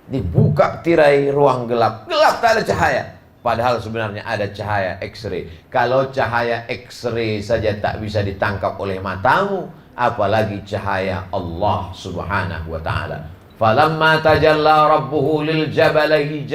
Dibuka tirai ruang gelap, gelap tak ada cahaya. Padahal sebenarnya ada cahaya X-ray. Kalau cahaya X-ray saja tak bisa ditangkap oleh matamu, apalagi cahaya Allah Subhanahu wa taala. Falamma tajalla rabbuhu lil jabali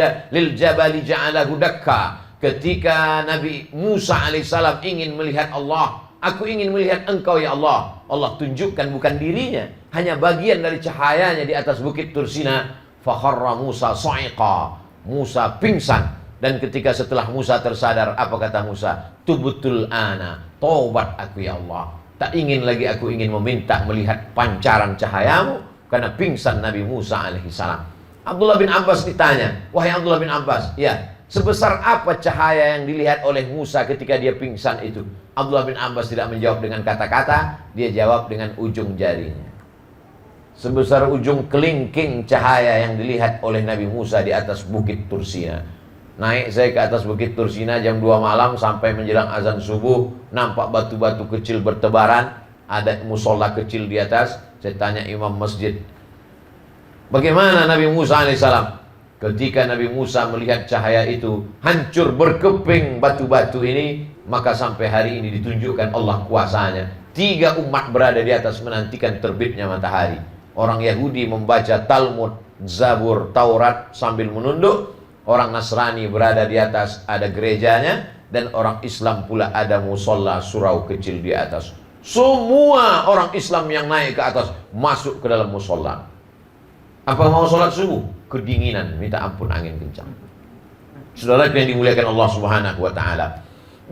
ja'alahu dakka. Ketika Nabi Musa alaihissalam ingin melihat Allah, aku ingin melihat engkau ya Allah. Allah tunjukkan bukan dirinya, hanya bagian dari cahayanya di atas bukit Tursina. Fakharra Musa sa'iqa. Musa pingsan. Dan ketika setelah Musa tersadar, apa kata Musa? Tubutul ana, taubat aku ya Allah. Tak ingin lagi aku ingin meminta melihat pancaran cahayamu, karena pingsan Nabi Musa alaihissalam. Abdullah bin Abbas ditanya, wahai Abdullah bin Abbas, ya, sebesar apa cahaya yang dilihat oleh Musa ketika dia pingsan itu? Abdullah bin Abbas tidak menjawab dengan kata-kata, dia jawab dengan ujung jarinya. Sebesar ujung kelingking cahaya yang dilihat oleh Nabi Musa di atas bukit Tursina. Naik saya ke atas bukit Tursina jam 2 malam sampai menjelang azan subuh, nampak batu-batu kecil bertebaran, ada musola kecil di atas. Saya tanya imam masjid, bagaimana Nabi Musa alaihissalam? Ketika Nabi Musa melihat cahaya itu, hancur berkeping batu-batu ini, maka sampai hari ini ditunjukkan Allah kuasanya. 3 umat berada di atas menantikan terbitnya matahari. Orang Yahudi membaca Talmud, Zabur, Taurat sambil menunduk. Orang Nasrani berada di atas, ada gerejanya. Dan orang Islam pula ada musola surau kecil di atas. Semua orang Islam yang naik ke atas masuk ke dalam musola. Apa mau sholat subuh? Kedinginan, minta ampun angin kencang. Saudara yang dimuliakan Allah Subhanahu wa taala,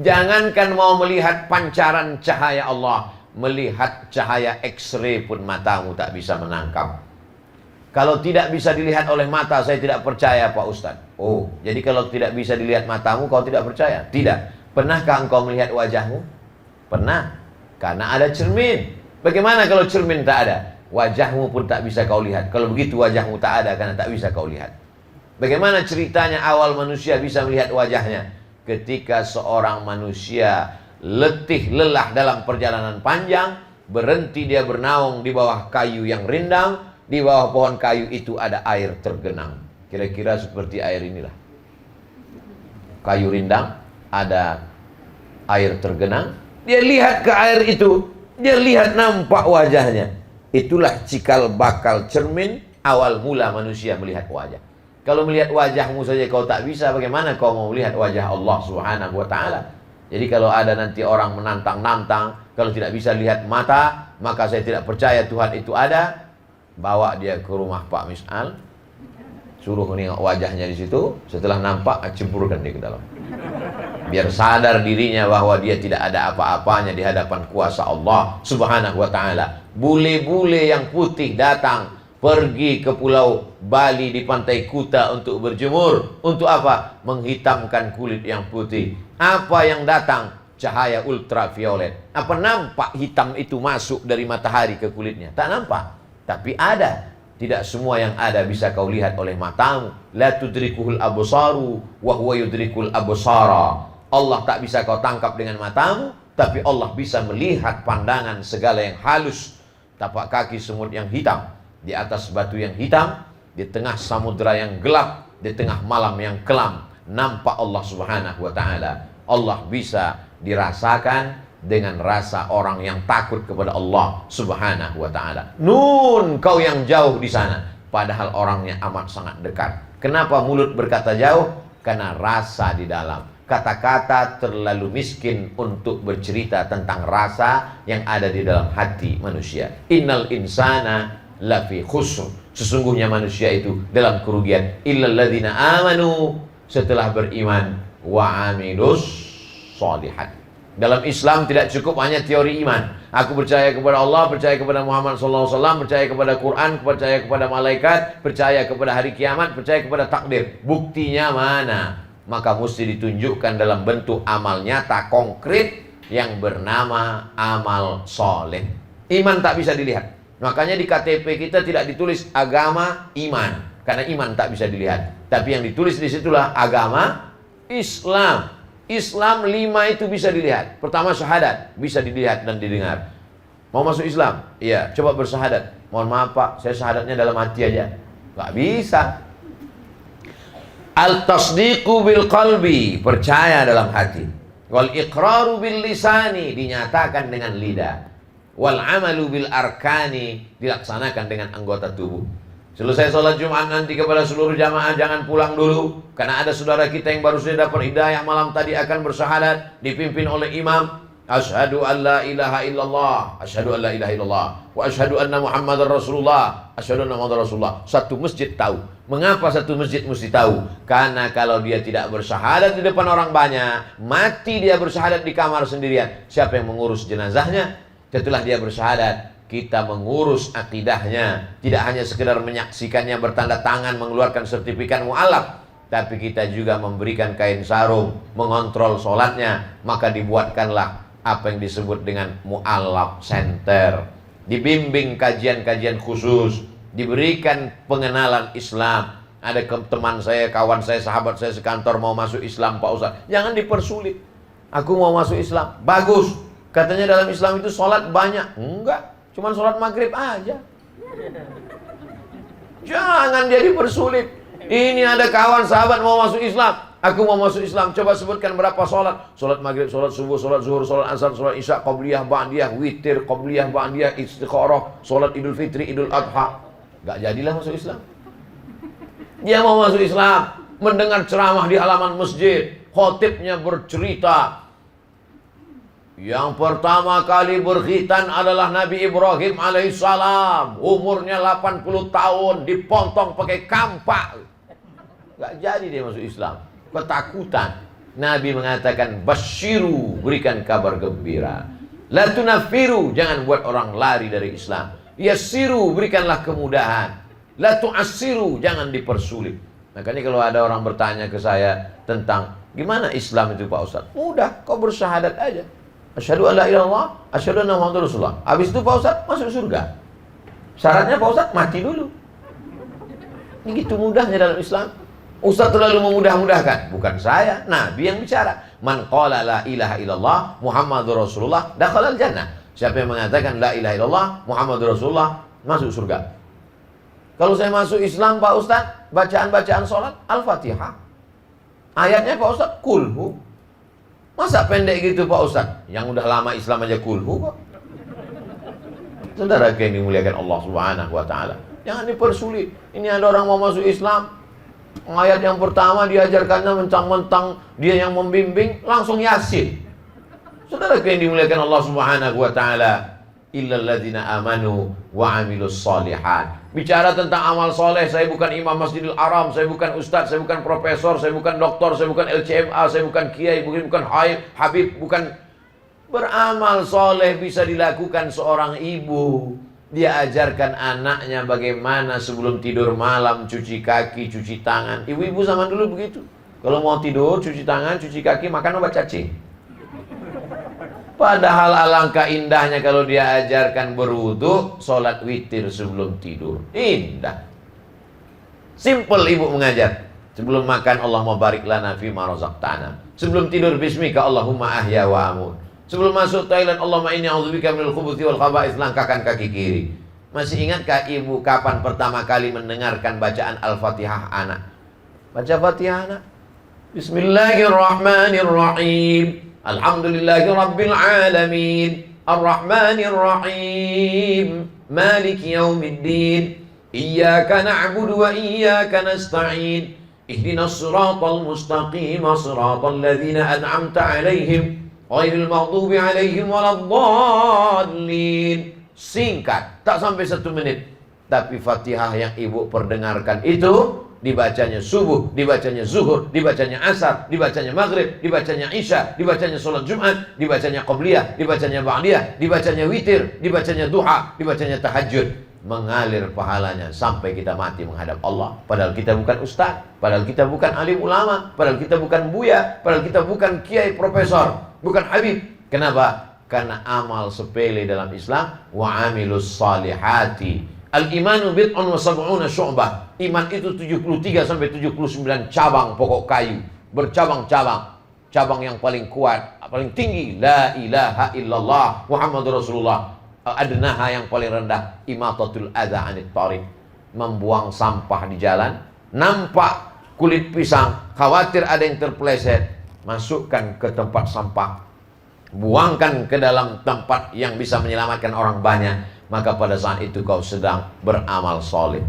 jangankan mau melihat pancaran cahaya Allah, melihat cahaya X-ray pun matamu tak bisa menangkap. Kalau tidak bisa dilihat oleh mata, saya tidak percaya Pak Ustadz. Oh, jadi kalau tidak bisa dilihat matamu, kau tidak percaya? Tidak. Pernahkah engkau melihat wajahmu? Pernah. Karena ada cermin. Bagaimana kalau cermin tak ada? Wajahmu pun tak bisa kau lihat. Kalau begitu wajahmu tak ada karena tak bisa kau lihat. Bagaimana ceritanya awal manusia bisa melihat wajahnya? Ketika seorang manusia letih lelah dalam perjalanan panjang, berhenti dia bernaung di bawah kayu yang rindang. Di bawah pohon kayu itu ada air tergenang. Kira-kira seperti air inilah. Kayu rindang, ada air tergenang. Dia lihat ke air itu, dia lihat nampak wajahnya. Itulah cikal bakal cermin awal mula manusia melihat wajah. Kalau melihat wajahmu saja kau tak bisa, bagaimana kau mau melihat wajah Allah Subhanahu wa taala? Jadi kalau ada nanti orang menantang-nantang, kalau tidak bisa lihat mata, maka saya tidak percaya Tuhan itu ada. Bawa dia ke rumah Pak Mis'al, suruh nengok wajahnya di situ. Setelah nampak, cemburkan dia ke dalam. Biar sadar dirinya bahwa dia tidak ada apa-apanya di hadapan kuasa Allah Subhanahu wa taala. Bule-bule yang putih datang pergi ke pulau Bali di pantai Kuta untuk berjemur. Untuk apa? Menghitamkan kulit yang putih. Apa yang datang? Cahaya ultraviolet. Apa nampak hitam itu masuk dari matahari ke kulitnya? Tak nampak. Tapi ada. Tidak semua yang ada bisa kau lihat oleh matamu. La tudrikuhul absaru wa huwa yudrikul absara. Allah tak bisa kau tangkap dengan matamu, tapi Allah bisa melihat pandangan segala yang halus. Tapak kaki semut yang hitam, di atas batu yang hitam, di tengah samudra yang gelap, di tengah malam yang kelam, nampak Allah Subhanahu wa taala. Allah bisa dirasakan dengan rasa orang yang takut kepada Allah Subhanahu wa taala. Nun, kau yang jauh di sana, padahal orangnya amat sangat dekat. Kenapa mulut berkata jauh? Karena rasa di dalam. Kata-kata terlalu miskin untuk bercerita tentang rasa yang ada di dalam hati manusia. Innal insana lafi khusr. Sesungguhnya manusia itu dalam kerugian. Illal ladzina amanu, setelah beriman, wa amilus sholihat. Dalam Islam tidak cukup hanya teori iman. Aku percaya kepada Allah, percaya kepada Muhammad SAW, percaya kepada Quran, percaya kepada malaikat, percaya kepada hari kiamat, percaya kepada takdir. Buktinya mana? Maka mesti ditunjukkan dalam bentuk amal nyata konkret yang bernama amal soleh. Iman tak bisa dilihat. Makanya di KTP kita tidak ditulis agama iman, karena iman tak bisa dilihat. Tapi yang ditulis disitulah agama Islam. Islam 5 itu bisa dilihat. Pertama syahadat, bisa dilihat dan didengar. Mau masuk Islam? Iya, coba bersyahadat. Mohon maaf Pak, saya syahadatnya dalam hati aja. Gak bisa. Al-tasdiqu bil qalbi, percaya dalam hati. Wal iqraru bil lisani, dinyatakan dengan lidah. wal amalu bil arkani, dilaksanakan dengan anggota tubuh. Selesai sholat Jumat nanti kepada seluruh jamaah jangan pulang dulu, karena ada saudara kita yang baru saja dapat hidayah malam tadi akan bersyahadat dipimpin oleh imam. Asyhadu an la ilaha illallah, asyhadu an la ilaha illallah, wa asyhadu anna Muhammadar Rasulullah, asyhadu anna Muhammadar Rasulullah. Satu masjid tahu. Mengapa satu masjid mesti tahu? Karena kalau dia tidak bersyahadat di depan orang banyak, mati dia bersyahadat di kamar sendirian, siapa yang mengurus jenazahnya? Setelah dia bersyahadat, kita mengurus akidahnya. Tidak hanya sekedar menyaksikannya bertanda tangan, mengeluarkan sertifikat mu'alaf, tapi kita juga memberikan kain sarung, mengontrol sholatnya. Maka dibuatkanlah apa yang disebut dengan mu'alaf center. Dibimbing kajian-kajian khusus, diberikan pengenalan Islam. Ada teman saya, kawan saya, sahabat saya sekantor mau masuk Islam, Pak Ustaz. Jangan dipersulit. Aku mau masuk Islam. Bagus. Katanya dalam Islam itu sholat banyak. Enggak. Cuman sholat maghrib aja. Jangan dia dipersulit. Ini ada kawan sahabat mau masuk Islam. Aku mau masuk Islam. Coba sebutkan berapa sholat. Sholat maghrib, sholat subuh, sholat zuhur, sholat asar, sholat isya, qabliyah, ba'diyah, witir, qabliyah, ba'diyah, istikharah, sholat idul fitri, idul adha. Gak jadilah masuk Islam. Dia mau masuk Islam, mendengar ceramah di halaman masjid, khotibnya bercerita, yang pertama kali berkhitan adalah Nabi Ibrahim alaihissalam. Umurnya 80 tahun, dipontong pakai kampak. Gak jadi dia masuk Islam. Ketakutan. Nabi mengatakan, basyiru, berikan kabar gembira. La tunafiru, jangan buat orang lari dari Islam. Yassiru, berikanlah kemudahan. La tu'assiru, jangan dipersulit. Makanya kalau ada orang bertanya ke saya tentang gimana Islam itu Pak Ustaz, mudah, kau bersyahadat aja. Asyhadu an la ilaha illallah, asyhadu anna Muhammadar Rasulullah. Habis itu Pak Ustaz masuk surga. Syaratnya Pak Ustaz mati dulu. Ini gitu mudahnya dalam Islam. Ustaz terlalu memudah-mudahkan. Bukan saya, Nabi yang bicara. Man qala la ilaha illallah Muhammadur Rasulullah dakhalal jannah. Siapa yang mengatakan la ilaha illallah Muhammadur Rasulullah masuk surga. Kalau saya masuk Islam Pak Ustaz, bacaan-bacaan sholat Al-Fatihah. Ayatnya Pak Ustaz kulhu. Masa pendek gitu Pak Ustaz? Yang udah lama Islam aja kulhu kok. Saudara yang dimuliakan Allah Subhanahu wa taala, jangan dipersulit. Ini ada orang mau masuk Islam, ayat yang pertama diajarkannya mentang-mentang dia yang membimbing, langsung Yasin. Saudara yang dimuliakan Allah Subhanahu wa taala, illal ladzina amanu wa amilus sholihat. Bicara tentang amal soleh, saya bukan imam Masjidil Haram, saya bukan ustaz, saya bukan profesor, saya bukan doktor, saya bukan LCMA, saya bukan kiai, bukan habib, bukan. Beramal soleh bisa dilakukan seorang ibu. Dia ajarkan anaknya bagaimana sebelum tidur malam cuci kaki, cuci tangan. Ibu-ibu zaman dulu begitu. Kalau mau tidur, cuci tangan, cuci kaki, makan obat cacing. Padahal alangkah indahnya kalau dia ajarkan berwudu, sholat witir sebelum tidur. Indah. Simple ibu mengajar. Sebelum makan, Allahumma barik lana fima razaqtana. Sebelum tidur, bismika Allahumma ahya wa amut. Sebelum masuk toilet, Allahumma inni a'udzubika minal khubuthi wal khaba'its, langkahkan kaki kiri. Masih ingatkah ibu kapan pertama kali mendengarkan bacaan Al-Fatihah anak? Baca Fatihah anak. Bismillahirrahmanirrahim. Alhamdulillahi Rabbil Alamin, Ar-Rahmanir Rahim, Maliki Yawmiddin, Iyyaka na'budu wa iyyaka nasta'in, Ihdinas siratal mustaqim, siratal ladzina an'amta 'alaihim, ghairil maghdubi 'alaihim waladdallin. Singkat, tak sampai 1 menit. Tapi Fatihah yang ibu perdengarkan itu dibacanya subuh, dibacanya zuhur, dibacanya asar, dibacanya maghrib, dibacanya isya, dibacanya sholat Jumat, dibacanya qabliyah, dibacanya ba'diyah, dibacanya witir, dibacanya duha, dibacanya tahajud. Mengalir pahalanya sampai kita mati menghadap Allah. Padahal kita bukan ustaz, padahal kita bukan alim ulama, padahal kita bukan buya, padahal kita bukan kiai profesor, bukan habib. Kenapa? Karena amal sepele dalam Islam. Wa amilus salihati. Al-imanu bid'un wa sab'una syu'bah. Iman itu 73 sampai 79 cabang pokok kayu, bercabang-cabang. Cabang yang paling kuat, paling tinggi, la ilaha illallah Muhammadur Rasulullah. Adnaha yang paling rendah, imatatul adza 'anit thariq. Membuang sampah di jalan, nampak kulit pisang, khawatir ada yang terpeleset, masukkan ke tempat sampah. buangkan ke dalam tempat yang bisa menyelamatkan orang banyak, maka pada saat itu kau sedang beramal soleh.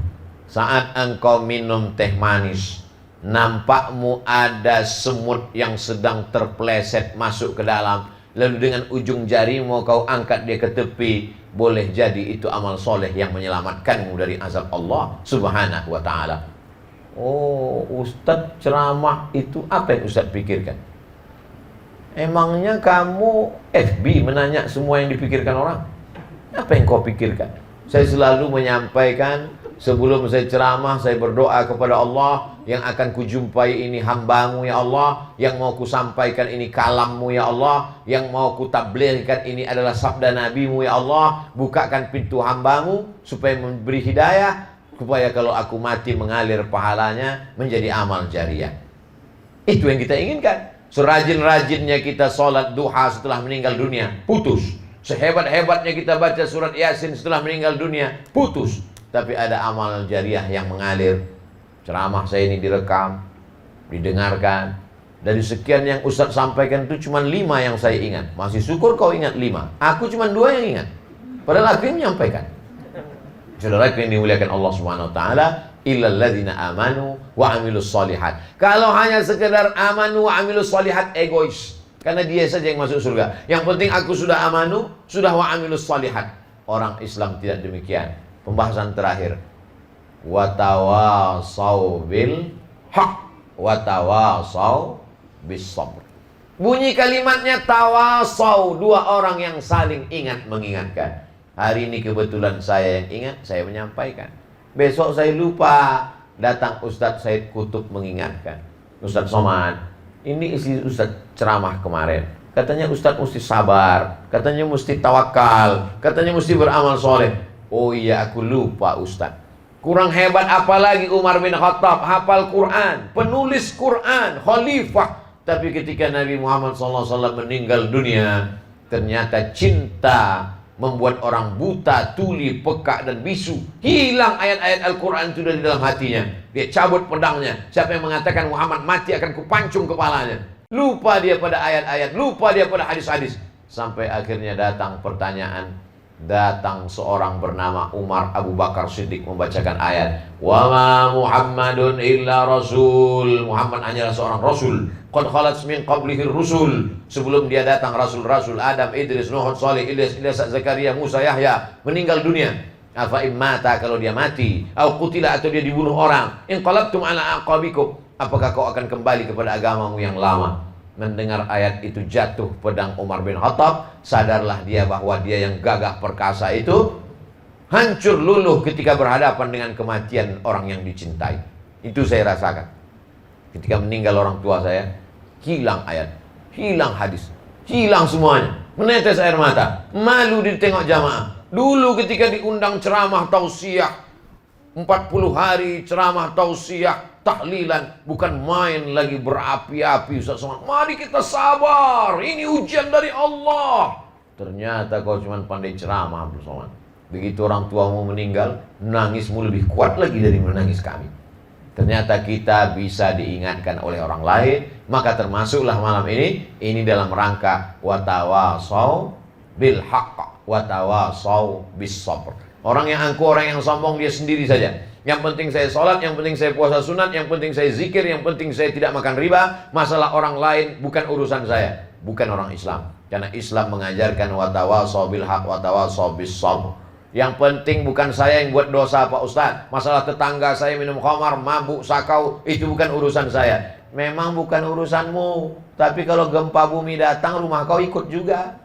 Saat engkau minum teh manis, nampakmu ada semut yang sedang terpeleset masuk ke dalam, lalu dengan ujung jarimu kau angkat dia ke tepi, boleh jadi itu amal soleh yang menyelamatkanmu dari azab Allah subhanahu wa ta'ala. Oh, Ustadz ceramah itu apa yang Ustadz pikirkan? Emangnya kamu FB menanya semua yang dipikirkan orang? Apa yang kau pikirkan? Saya selalu menyampaikan, sebelum saya ceramah, saya berdoa kepada Allah, yang akan kujumpai ini hambamu ya Allah, yang mau kusampaikan ini kalammu ya Allah, yang mau kutablighkan ini adalah sabda nabimu ya Allah. Bukakan pintu hambamu supaya memberi hidayah, supaya kalau aku mati mengalir pahalanya menjadi amal jariah. Itu yang kita inginkan. Serajin-rajinnya kita sholat duha setelah meninggal dunia, putus. Sehebat-hebatnya kita baca surat Yasin setelah meninggal dunia, putus. Tapi ada amal jariah yang mengalir. Ceramah saya ini direkam, didengarkan. Dari sekian yang Ustadz sampaikan itu cuma 5 yang saya ingat. Masih syukur kau ingat 5. Aku cuma 2 yang ingat. Padahal aku yang menyampaikan. Saudara yang dimuliakan Allah Subhanahu wa taala, illal ladzina amanu wa amilus solihat. Kalau hanya sekedar amanu wa amilus solihat, egois. Karena dia saja yang masuk surga. Yang penting aku sudah amanu, sudah wa amilus solihat. Orang Islam tidak demikian. Pembahasan terakhir, watawasau bil haq, watawasau bis sabr. Bunyi kalimatnya tawasau, 2 orang yang saling ingat mengingatkan. Hari ini kebetulan saya yang ingat, saya menyampaikan. Besok saya lupa, datang Ustadz Said Kutub mengingatkan. Ustadz Somad, ini isi Ustadz ceramah kemarin. Katanya Ustadz mesti sabar, katanya mesti tawakal, katanya mesti beramal soleh. Oh iya, aku lupa Ustaz. Kurang hebat apalagi Umar bin Khattab, hafal Quran, penulis Quran, khalifah. Tapi ketika Nabi Muhammad SAW meninggal dunia, ternyata cinta membuat orang buta, tuli, peka dan bisu. Hilang ayat-ayat Al-Quran itu dari dalam hatinya. Dia cabut pedangnya. Siapa yang mengatakan Muhammad mati akan kupancung kepalanya. Lupa dia pada ayat-ayat, lupa dia pada hadis-hadis. Sampai akhirnya datang pertanyaan. Datang seorang bernama Umar Abu Bakar Siddiq membacakan ayat, wa ma Muhammadun illa rasul. Muhammad hanyalah seorang rasul. Qad khalat min qablihi rusul. Sebelum dia datang rasul-rasul Adam, Idris, Nuh, Salih, Ilyas, Zakaria, Musa, Yahya meninggal dunia. Afa immata, kalau dia mati, au qutila, atau dia dibunuh orang, in qalabtum ala aqabikum, apakah kau akan kembali kepada agamamu yang lama? Mendengar ayat itu jatuh pedang Umar bin Khattab. Sadarlah dia bahwa dia yang gagah perkasa itu hancur luluh ketika berhadapan dengan kematian orang yang dicintai. Itu saya rasakan ketika meninggal orang tua saya. Hilang ayat, hilang hadis, hilang semuanya. Menetes air mata, malu ditengok jamaah. Dulu ketika diundang ceramah tausiah 40 hari ceramah tausiah, tahlilan, bukan main lagi berapi-api. Ustaz Somad, mari kita sabar, ini ujian dari Allah. Ternyata kau cuma pandai ceramah, Abdul Somad. Begitu orang tuamu meninggal, nangismu lebih kuat lagi dari menangis kami. Ternyata kita bisa diingatkan oleh orang lain. Maka termasuklah malam ini dalam rangka watawasau bil haqq, watawasau bis sabr. Orang yang angkuh, orang yang sombong, dia sendiri saja. Yang penting saya sholat, yang penting saya puasa sunat, yang penting saya zikir, yang penting saya tidak makan riba. Masalah orang lain bukan urusan saya. Bukan orang Islam. Karena Islam mengajarkan watawasau bil haq, watawasau bis sabr. Yang penting bukan saya yang buat dosa Pak Ustaz. Masalah tetangga saya minum khamar, mabuk, sakau, itu bukan urusan saya. Memang bukan urusanmu. Tapi kalau gempa bumi datang, rumah kau ikut juga.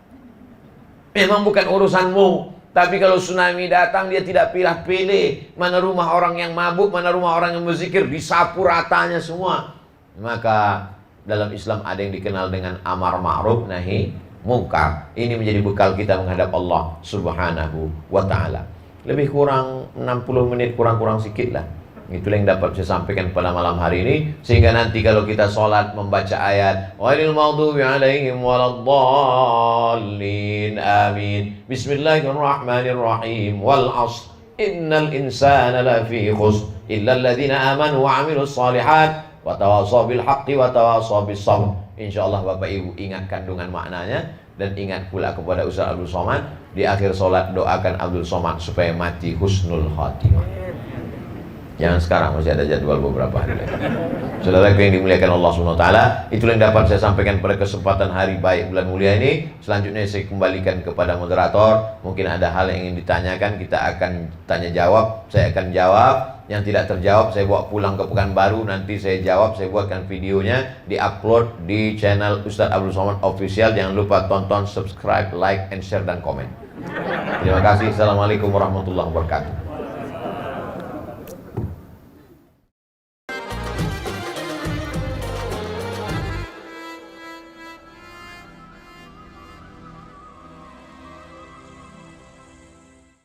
Memang bukan urusanmu. Tapi kalau tsunami datang, dia tidak pilih-pilih mana rumah orang yang mabuk, mana rumah orang yang berzikir, disapu ratanya semua. Maka dalam Islam ada yang dikenal dengan amar ma'ruf nahi mungkar. Ini menjadi bekal kita menghadap Allah Subhanahu wa ta'ala. Lebih kurang 60 menit, kurang-kurang sikit lah. Itulah yang dapat saya sampaikan pada malam hari ini. Sehingga nanti kalau kita sholat membaca ayat ghairil maghdubi alaihim waladdallin, amin. Bismillahirrahmanirrahim. Wal 'ashr innal insana lafi khusr illa alladhina amanu wa 'amilus shalihat wa tawasaw bil haqqi wa tawasaw bis sabr. Insya Allah Bapak Ibu ingat kandungan maknanya, dan ingat pula kepada Ustaz Abdul Somad, di akhir sholat doakan Abdul Somad supaya mati husnul khatimah. Jangan sekarang, masih ada jadwal beberapa hari lagi. Saudara yang dimuliakan Allah SWT, itulah yang dapat saya sampaikan pada kesempatan hari baik bulan mulia ini. Selanjutnya saya kembalikan kepada moderator. Mungkin ada hal yang ingin ditanyakan, kita akan tanya jawab. Saya akan jawab. Yang tidak terjawab saya bawa pulang ke Pekanbaru. Nanti saya jawab, saya buatkan videonya, di-upload di channel Ustaz Abdul Somad Official. Jangan lupa tonton, subscribe, like, and share, dan komen. Terima kasih. Assalamualaikum warahmatullahi wabarakatuh.